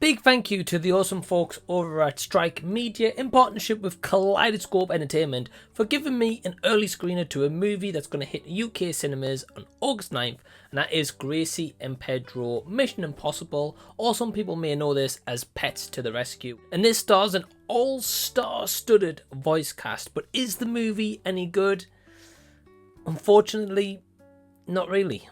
Big thank you to the awesome folks over at Strike Media in partnership with Kaleidoscope Entertainment for giving me an early screener to a movie that's going to hit UK cinemas on August 9th, and that is Gracie and Pedro Mission Impossible, or some people may know this as Pets to the Rescue. And this stars an all-star studded voice cast, but is the movie any good? Unfortunately, not really.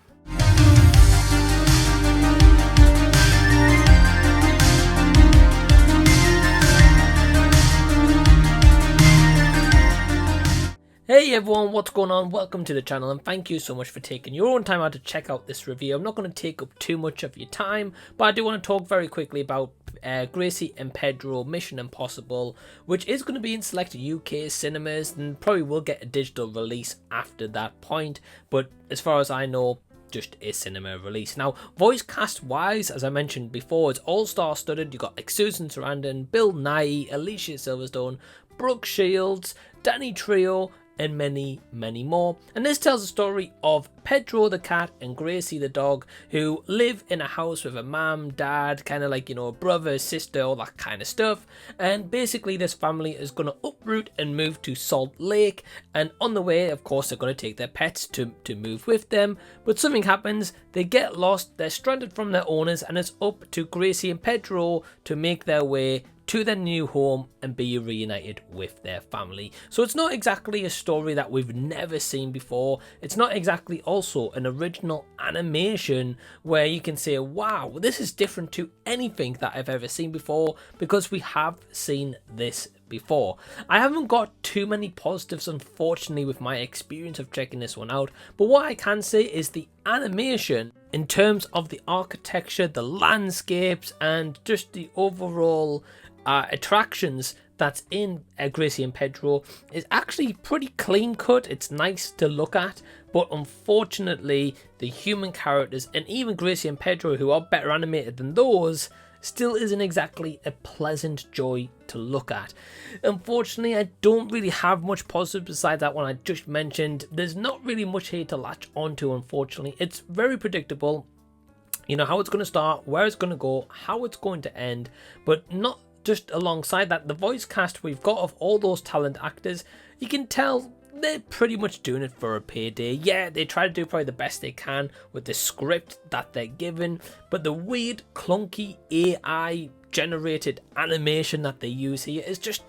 Hey everyone, what's going on? Welcome to the channel and thank you so much for taking your own time out to check out this review. I'm not going to take up too much of your time, but I do want to talk very quickly about Gracie and Pedro Mission Impossible, which is going to be in select UK cinemas and probably will get a digital release after that point, but as far as I know, just a cinema release. Now, voice cast wise, as I mentioned before, it's all-star studded. You've got like Susan Sarandon, Bill Nighy, Alicia Silverstone, Brooke Shields, Danny Trejo, and many more. And this tells the story of Pedro the cat and Gracie the dog, who live in a house with a mom, dad, kind of like, you know, brother, sister, all that kind of stuff. And basically this family is going to uproot and move to Salt Lake, and on the way, of course, they're going to take their pets to move with them. But something happens, they get lost, they're stranded from their owners, and it's up to Gracie and Pedro to make their way to their new home and be reunited with their family. So it's not exactly a story that we've never seen before. It's not exactly also an original animation where you can say, wow, this is different to anything that I've ever seen before, because we have seen this before. I haven't got too many positives, unfortunately, with my experience of checking this one out, but what I can say is the animation in terms of the architecture, the landscapes, and just the overall attractions that's in Gracie and Pedro is actually pretty clean cut. It's nice to look at, but unfortunately the human characters and even Gracie and Pedro, who are better animated than those, still isn't exactly a pleasant joy to look at. Unfortunately, I don't really have much positive besides that one I just mentioned. There's not really much here to latch onto, unfortunately. It's very predictable, you know, how it's going to start, where it's going to go, how it's going to end, but not just alongside that, the voice cast we've got of all those talent actors, you can tell they're pretty much doing it for a payday. Yeah, they try to do probably the best they can with the script that they're given, but the weird, clunky AI generated animation that they use here is just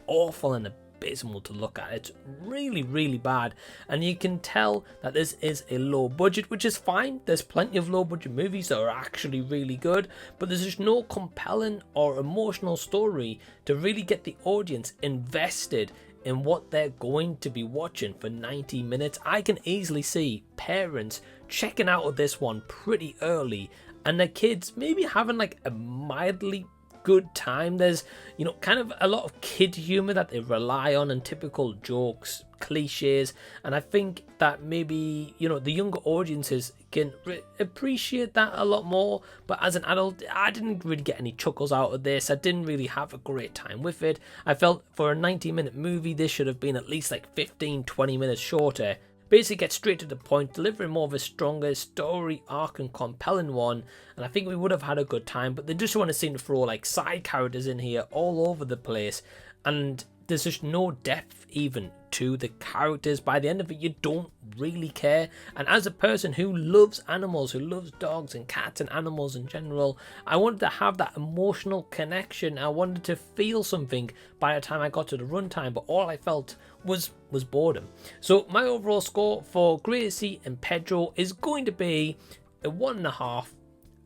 awful and abysmal to look at. It's really bad, and you can tell that this is a low budget, which is fine. There's plenty of low budget movies that are actually really good, but there's just no compelling or emotional story to really get the audience invested in what they're going to be watching for 90 minutes. I can easily see parents checking out of this one pretty early, and their kids maybe having like a mildly good time. There's, you know, kind of a lot of kid humor that they rely on, and typical jokes, cliches, and I think that maybe, you know, the younger audiences can appreciate that a lot more. But as an adult, I didn't really get any chuckles out of this. I didn't really have a great time with it. I felt for a 90-minute movie this should have been at least like 15-20 minutes shorter. Basically get straight to the point, delivering more of a stronger story arc and compelling one, and I think we would have had a good time. But they just want to seem to throw like side characters in here all over the place, and there's just no depth even to the characters. By the end of it, you don't really care, and as a person who loves animals, who loves dogs and cats and animals in general, I wanted to have that emotional connection. I wanted to feel something by the time I got to the runtime, but all I felt was boredom. So my overall score for Gracie and Pedro is going to be a 1.5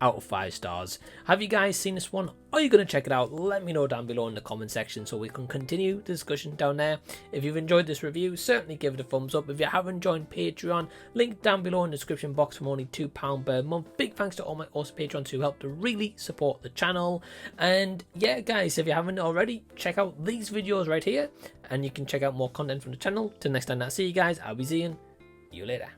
out of 5 stars. Have you guys seen this one? Are you going to check it out? Let me know down below in the comment section so we can continue the discussion down there. If you've enjoyed this review, certainly give it a thumbs up. If you haven't joined Patreon, link down below in the description box from only £2 per month. Big thanks to all my awesome patrons who help to really support the channel. And yeah, guys, if you haven't already, check out these videos right here, and you can check out more content from the channel. Till next time I see you guys, I'll be seeing you later.